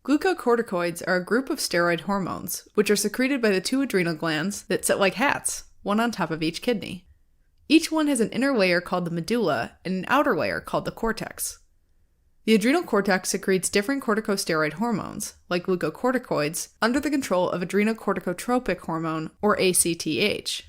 Glucocorticoids are a group of steroid hormones, which are secreted by the two adrenal glands that sit like hats, one on top of each kidney. Each one has an inner layer called the medulla and an outer layer called the cortex. The adrenal cortex secretes different corticosteroid hormones, like glucocorticoids, under the control of adrenocorticotropic hormone, or ACTH.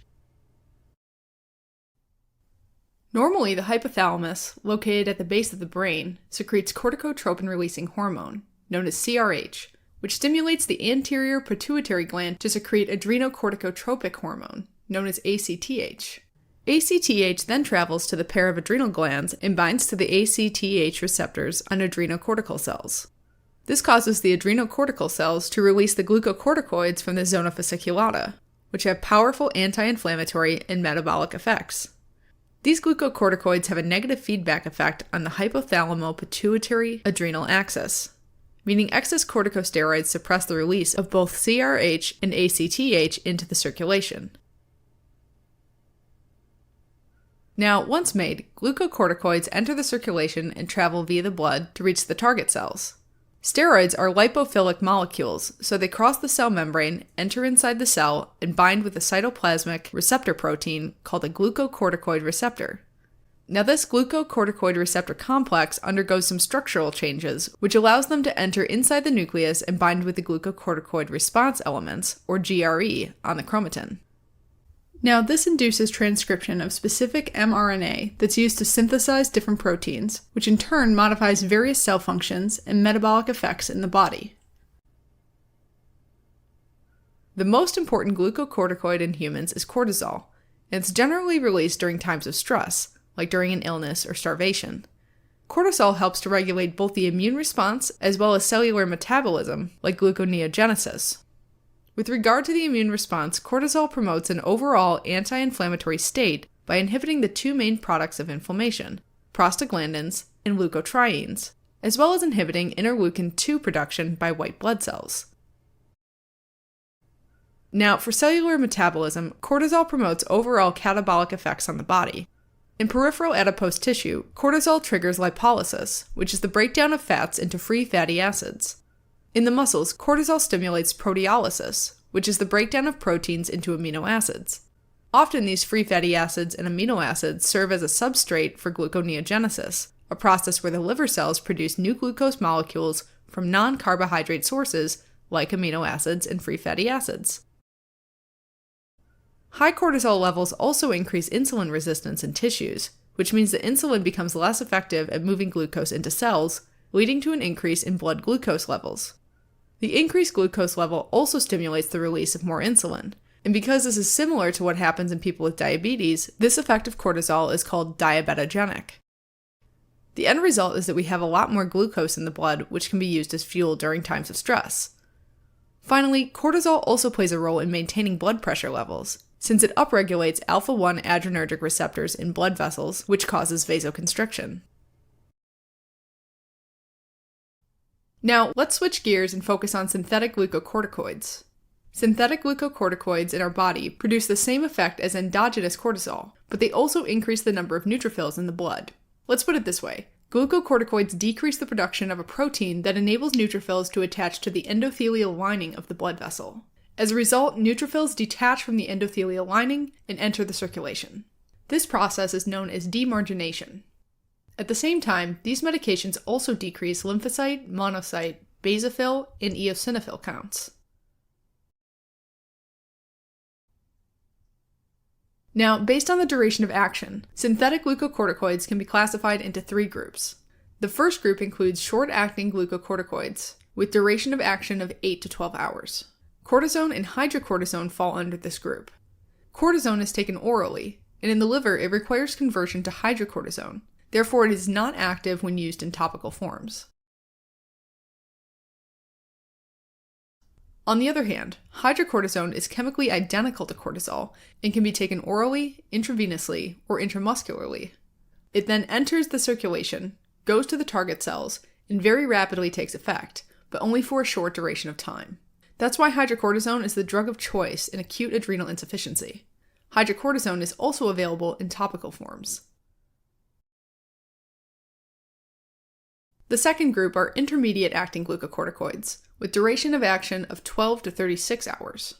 Normally, the hypothalamus, located at the base of the brain, secretes corticotropin-releasing hormone, known as CRH, which stimulates the anterior pituitary gland to secrete adrenocorticotropic hormone, known as ACTH. ACTH then travels to the pair of adrenal glands and binds to the ACTH receptors on adrenocortical cells. This causes the adrenocortical cells to release the glucocorticoids from the zona fasciculata, which have powerful anti-inflammatory and metabolic effects. These glucocorticoids have a negative feedback effect on the hypothalamo-pituitary-adrenal axis, meaning excess corticosteroids suppress the release of both CRH and ACTH into the circulation. Now, once made, glucocorticoids enter the circulation and travel via the blood to reach the target cells. Steroids are lipophilic molecules, so they cross the cell membrane, enter inside the cell, and bind with a cytoplasmic receptor protein called a glucocorticoid receptor. Now, this glucocorticoid receptor complex undergoes some structural changes, which allows them to enter inside the nucleus and bind with the glucocorticoid response elements, or GRE, on the chromatin. Now, this induces transcription of specific mRNA that's used to synthesize different proteins, which in turn modifies various cell functions and metabolic effects in the body. The most important glucocorticoid in humans is cortisol, and it's generally released during times of stress, like during an illness or starvation. Cortisol helps to regulate both the immune response as well as cellular metabolism, like gluconeogenesis. With regard to the immune response, cortisol promotes an overall anti-inflammatory state by inhibiting the two main products of inflammation, prostaglandins and leukotrienes, as well as inhibiting interleukin-2 production by white blood cells. Now, for cellular metabolism, cortisol promotes overall catabolic effects on the body. In peripheral adipose tissue, cortisol triggers lipolysis, which is the breakdown of fats into free fatty acids. In the muscles, cortisol stimulates proteolysis, which is the breakdown of proteins into amino acids. Often these free fatty acids and amino acids serve as a substrate for gluconeogenesis, a process where the liver cells produce new glucose molecules from non-carbohydrate sources like amino acids and free fatty acids. High cortisol levels also increase insulin resistance in tissues, which means that insulin becomes less effective at moving glucose into cells, leading to an increase in blood glucose levels. The increased glucose level also stimulates the release of more insulin, and because this is similar to what happens in people with diabetes, this effect of cortisol is called diabetogenic. The end result is that we have a lot more glucose in the blood, which can be used as fuel during times of stress. Finally, cortisol also plays a role in maintaining blood pressure levels, since it upregulates alpha-1 adrenergic receptors in blood vessels, which causes vasoconstriction. Now, let's switch gears and focus on synthetic glucocorticoids. Synthetic glucocorticoids in our body produce the same effect as endogenous cortisol, but they also increase the number of neutrophils in the blood. Let's put it this way. Glucocorticoids decrease the production of a protein that enables neutrophils to attach to the endothelial lining of the blood vessel. As a result, neutrophils detach from the endothelial lining and enter the circulation. This process is known as demargination. At the same time, these medications also decrease lymphocyte, monocyte, basophil, and eosinophil counts. Now, based on the duration of action, synthetic glucocorticoids can be classified into three groups. The first group includes short-acting glucocorticoids, with duration of action of 8 to 12 hours. Cortisone and hydrocortisone fall under this group. Cortisone is taken orally, and in the liver it requires conversion to hydrocortisone. Therefore, it is not active when used in topical forms. On the other hand, hydrocortisone is chemically identical to cortisol and can be taken orally, intravenously, or intramuscularly. It then enters the circulation, goes to the target cells, and very rapidly takes effect, but only for a short duration of time. That's why hydrocortisone is the drug of choice in acute adrenal insufficiency. Hydrocortisone is also available in topical forms. The second group are intermediate-acting glucocorticoids, with duration of action of 12 to 36 hours.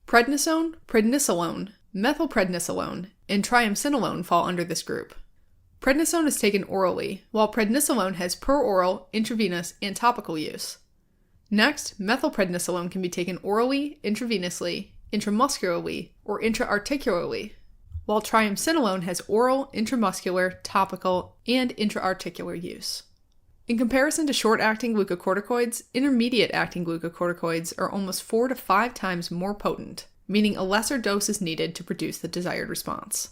Prednisone, prednisolone, methylprednisolone, and triamcinolone fall under this group. Prednisone is taken orally, while prednisolone has per-oral, intravenous, and topical use. Next, methylprednisolone can be taken orally, intravenously, intramuscularly, or intraarticularly, while triamcinolone has oral, intramuscular, topical, and intraarticular use. In comparison to short-acting glucocorticoids, intermediate-acting glucocorticoids are almost 4 to 5 times more potent, meaning a lesser dose is needed to produce the desired response.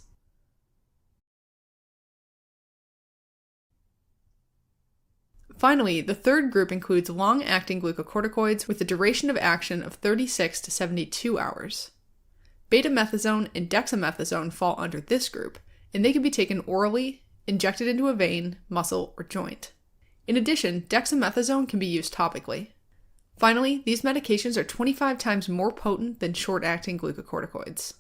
Finally, the third group includes long-acting glucocorticoids with a duration of action of 36 to 72 hours. Betamethasone and dexamethasone fall under this group, and they can be taken orally, injected into a vein, muscle, or joint. In addition, dexamethasone can be used topically. Finally, these medications are 25 times more potent than short-acting glucocorticoids.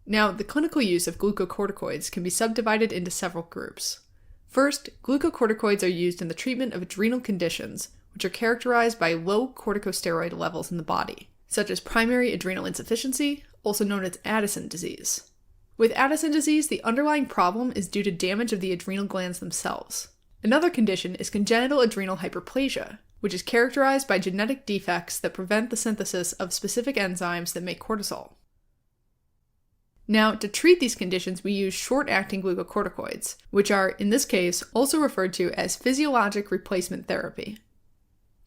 Now, the clinical use of glucocorticoids can be subdivided into several groups. First, glucocorticoids are used in the treatment of adrenal conditions, which are characterized by low corticosteroid levels in the body, such as primary adrenal insufficiency, also known as Addison disease. With Addison disease, the underlying problem is due to damage of the adrenal glands themselves. Another condition is congenital adrenal hyperplasia, which is characterized by genetic defects that prevent the synthesis of specific enzymes that make cortisol. Now, to treat these conditions, we use short-acting glucocorticoids, which are, in this case, also referred to as physiologic replacement therapy.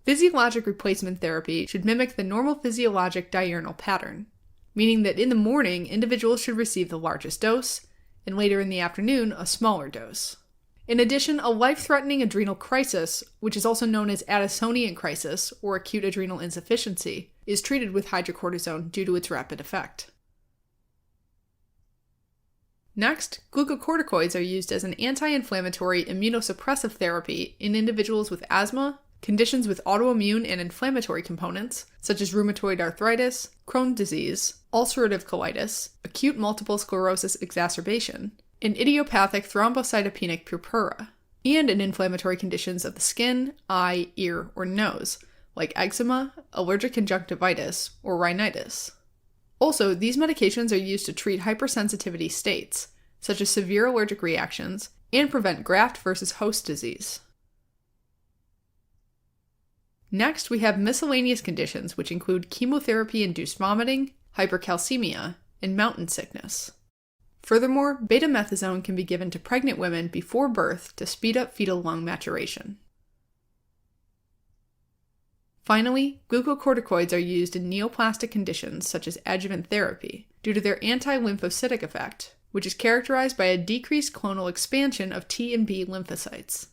Physiologic replacement therapy should mimic the normal physiologic diurnal pattern, meaning that in the morning, individuals should receive the largest dose, and later in the afternoon, a smaller dose. In addition, a life-threatening adrenal crisis, which is also known as Addisonian crisis or acute adrenal insufficiency, is treated with hydrocortisone due to its rapid effect. Next, glucocorticoids are used as an anti-inflammatory immunosuppressive therapy in individuals with asthma, conditions with autoimmune and inflammatory components, such as rheumatoid arthritis, Crohn's disease, ulcerative colitis, acute multiple sclerosis exacerbation, and idiopathic thrombocytopenic purpura, and in inflammatory conditions of the skin, eye, ear, or nose, like eczema, allergic conjunctivitis, or rhinitis. Also, these medications are used to treat hypersensitivity states, such as severe allergic reactions, and prevent graft versus host disease. Next, we have miscellaneous conditions which include chemotherapy-induced vomiting, hypercalcemia, and mountain sickness. Furthermore, betamethasone can be given to pregnant women before birth to speed up fetal lung maturation. Finally, glucocorticoids are used in neoplastic conditions such as adjuvant therapy due to their anti-lymphocytic effect, which is characterized by a decreased clonal expansion of T and B lymphocytes.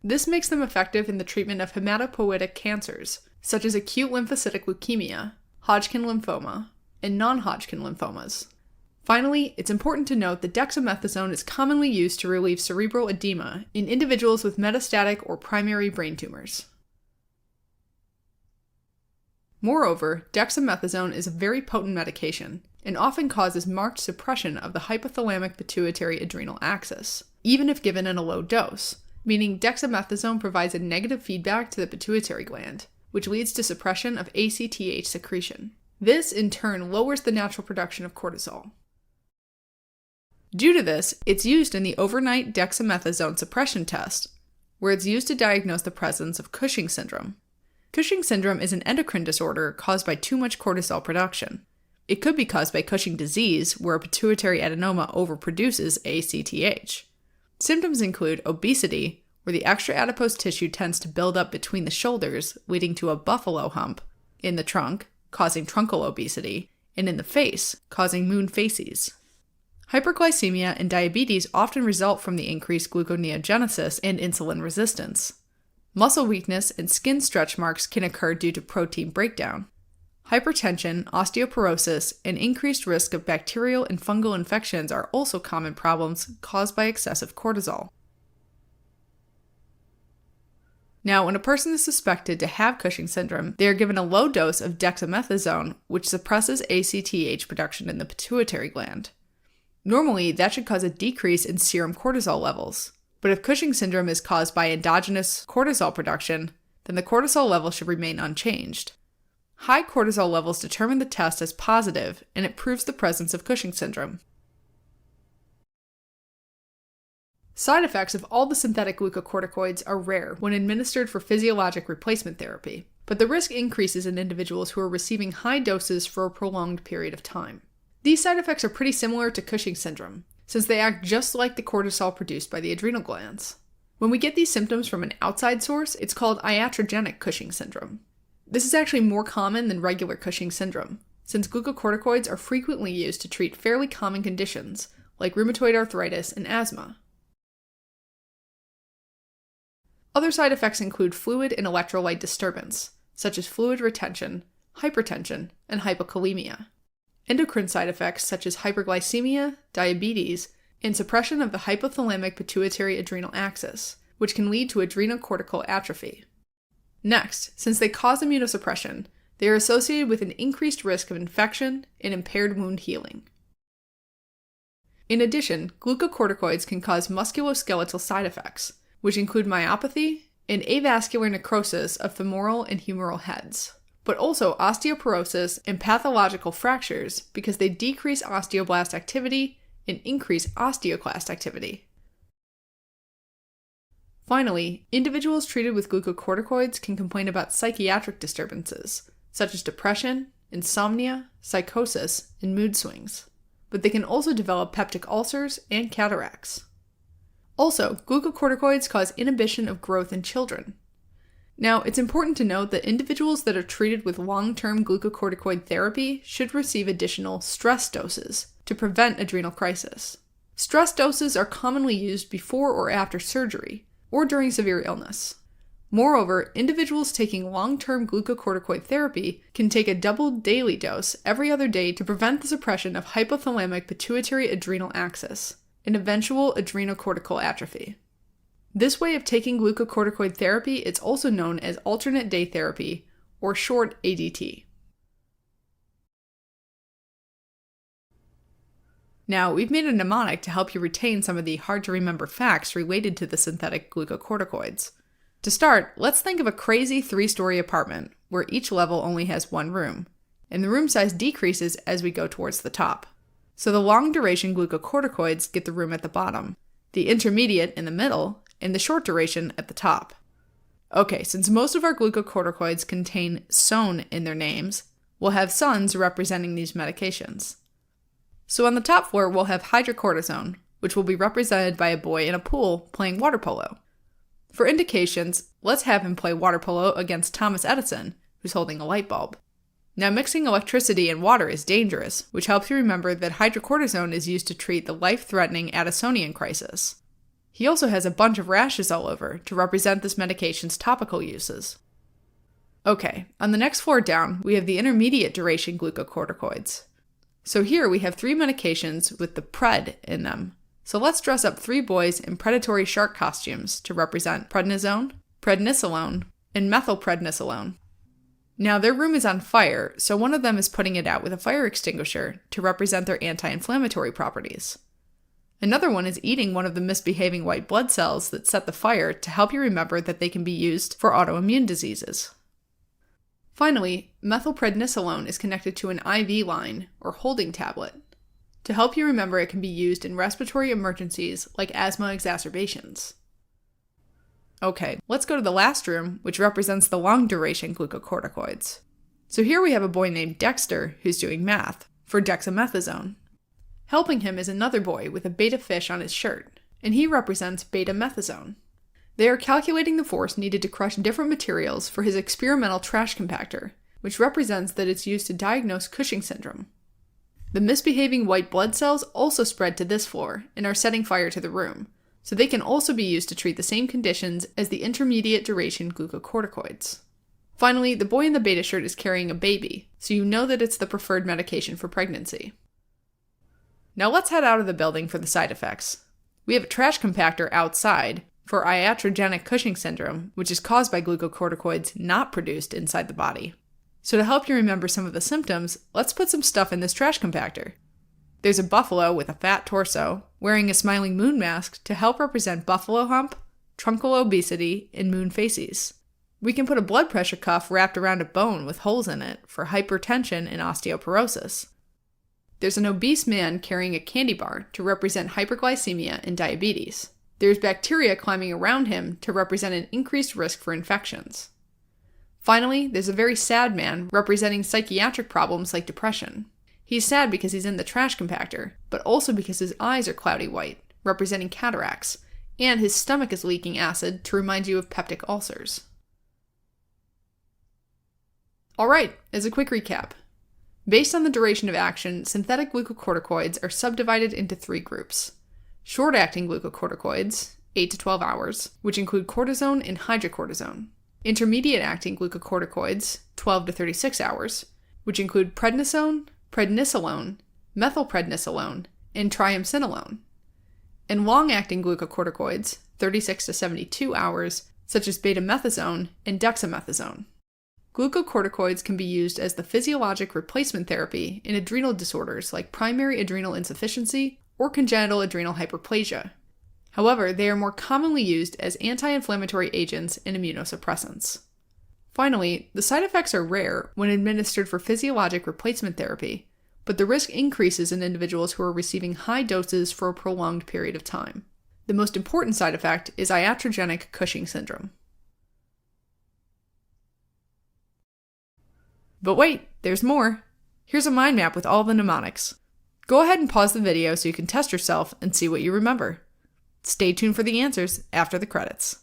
This makes them effective in the treatment of hematopoietic cancers, such as acute lymphocytic leukemia, Hodgkin lymphoma, and non-Hodgkin lymphomas. Finally, it's important to note that dexamethasone is commonly used to relieve cerebral edema in individuals with metastatic or primary brain tumors. Moreover, dexamethasone is a very potent medication and often causes marked suppression of the hypothalamic pituitary adrenal axis, even if given in a low dose, meaning dexamethasone provides a negative feedback to the pituitary gland, which leads to suppression of ACTH secretion. This, in turn, lowers the natural production of cortisol. Due to this, it's used in the overnight dexamethasone suppression test, where it's used to diagnose the presence of Cushing's syndrome. Cushing's syndrome is an endocrine disorder caused by too much cortisol production. It could be caused by Cushing disease, where a pituitary adenoma overproduces ACTH. Symptoms include obesity, where the extra adipose tissue tends to build up between the shoulders, leading to a buffalo hump, in the trunk, causing truncal obesity, and in the face, causing moon facies. Hyperglycemia and diabetes often result from the increased gluconeogenesis and insulin resistance. Muscle weakness and skin stretch marks can occur due to protein breakdown. Hypertension, osteoporosis, and increased risk of bacterial and fungal infections are also common problems caused by excessive cortisol. Now, when a person is suspected to have Cushing's syndrome, they are given a low dose of dexamethasone, which suppresses ACTH production in the pituitary gland. Normally, that should cause a decrease in serum cortisol levels. But if Cushing syndrome is caused by endogenous cortisol production, then the cortisol level should remain unchanged. High cortisol levels determine the test as positive, and it proves the presence of Cushing syndrome. Side effects of all the synthetic glucocorticoids are rare when administered for physiologic replacement therapy, but the risk increases in individuals who are receiving high doses for a prolonged period of time. These side effects are pretty similar to Cushing syndrome, since they act just like the cortisol produced by the adrenal glands. When we get these symptoms from an outside source, it's called iatrogenic Cushing syndrome. This is actually more common than regular Cushing syndrome, since glucocorticoids are frequently used to treat fairly common conditions, like rheumatoid arthritis and asthma. Other side effects include fluid and electrolyte disturbance, such as fluid retention, hypertension, and hypokalemia. Endocrine side effects such as hyperglycemia, diabetes, and suppression of the hypothalamic pituitary adrenal axis, which can lead to adrenocortical atrophy. Next, since they cause immunosuppression, they are associated with an increased risk of infection and impaired wound healing. In addition, glucocorticoids can cause musculoskeletal side effects, which include myopathy and avascular necrosis of femoral and humeral heads, but also osteoporosis and pathological fractures because they decrease osteoblast activity and increase osteoclast activity. Finally, individuals treated with glucocorticoids can complain about psychiatric disturbances, such as depression, insomnia, psychosis, and mood swings, but they can also develop peptic ulcers and cataracts. Also, glucocorticoids cause inhibition of growth in children. Now, it's important to note that individuals that are treated with long-term glucocorticoid therapy should receive additional stress doses to prevent adrenal crisis. Stress doses are commonly used before or after surgery, or during severe illness. Moreover, individuals taking long-term glucocorticoid therapy can take a double daily dose every other day to prevent the suppression of hypothalamic pituitary adrenal axis, and eventual adrenocortical atrophy. This way of taking glucocorticoid therapy is also known as alternate day therapy, or short ADT. Now, we've made a mnemonic to help you retain some of the hard-to-remember facts related to the synthetic glucocorticoids. To start, let's think of a crazy 3-story apartment where each level only has one room, and the room size decreases as we go towards the top. So the long-duration glucocorticoids get the room at the bottom, the intermediate in the middle, and the short duration at the top. Okay, since most of our glucocorticoids contain "son" in their names, we'll have sons representing these medications. So on the top floor, we'll have hydrocortisone, which will be represented by a boy in a pool playing water polo. For indications, let's have him play water polo against Thomas Edison, who's holding a light bulb. Now, mixing electricity and water is dangerous, which helps you remember that hydrocortisone is used to treat the life-threatening Addisonian crisis. He also has a bunch of rashes all over to represent this medication's topical uses. Okay, on the next floor down, we have the intermediate duration glucocorticoids. So here we have 3 medications with the pred in them. So let's dress up 3 boys in predatory shark costumes to represent prednisone, prednisolone, and methylprednisolone. Now their room is on fire, so one of them is putting it out with a fire extinguisher to represent their anti-inflammatory properties. Another one is eating one of the misbehaving white blood cells that set the fire to help you remember that they can be used for autoimmune diseases. Finally, methylprednisolone is connected to an IV line, or holding tablet, to help you remember it can be used in respiratory emergencies like asthma exacerbations. Okay, let's go to the last room, which represents the long-duration glucocorticoids. So here we have a boy named Dexter who's doing math for dexamethasone. Helping him is another boy with a beta fish on his shirt, and he represents beta-methasone. They are calculating the force needed to crush different materials for his experimental trash compactor, which represents that it's used to diagnose Cushing syndrome. The misbehaving white blood cells also spread to this floor and are setting fire to the room, so they can also be used to treat the same conditions as the intermediate duration glucocorticoids. Finally, the boy in the beta shirt is carrying a baby, so you know that it's the preferred medication for pregnancy. Now let's head out of the building for the side effects. We have a trash compactor outside for iatrogenic Cushing syndrome, which is caused by glucocorticoids not produced inside the body. So to help you remember some of the symptoms, let's put some stuff in this trash compactor. There's a buffalo with a fat torso, wearing a smiling moon mask to help represent buffalo hump, truncal obesity, and moon facies. We can put a blood pressure cuff wrapped around a bone with holes in it for hypertension and osteoporosis. There's an obese man carrying a candy bar to represent hyperglycemia and diabetes. There's bacteria climbing around him to represent an increased risk for infections. Finally, there's a very sad man representing psychiatric problems like depression. He's sad because he's in the trash compactor, but also because his eyes are cloudy white, representing cataracts, and his stomach is leaking acid to remind you of peptic ulcers. Alright, as a quick recap. Based on the duration of action, synthetic glucocorticoids are subdivided into 3 groups. Short-acting glucocorticoids, 8 to 12 hours, which include cortisone and hydrocortisone. Intermediate-acting glucocorticoids, 12 to 36 hours, which include prednisone, prednisolone, methylprednisolone, and triamcinolone. And long-acting glucocorticoids, 36 to 72 hours, such as betamethasone and dexamethasone. Glucocorticoids can be used as the physiologic replacement therapy in adrenal disorders like primary adrenal insufficiency or congenital adrenal hyperplasia. However, they are more commonly used as anti-inflammatory agents and immunosuppressants. Finally, the side effects are rare when administered for physiologic replacement therapy, but the risk increases in individuals who are receiving high doses for a prolonged period of time. The most important side effect is iatrogenic Cushing syndrome. But wait, there's more. Here's a mind map with all the mnemonics. Go ahead and pause the video so you can test yourself and see what you remember. Stay tuned for the answers after the credits.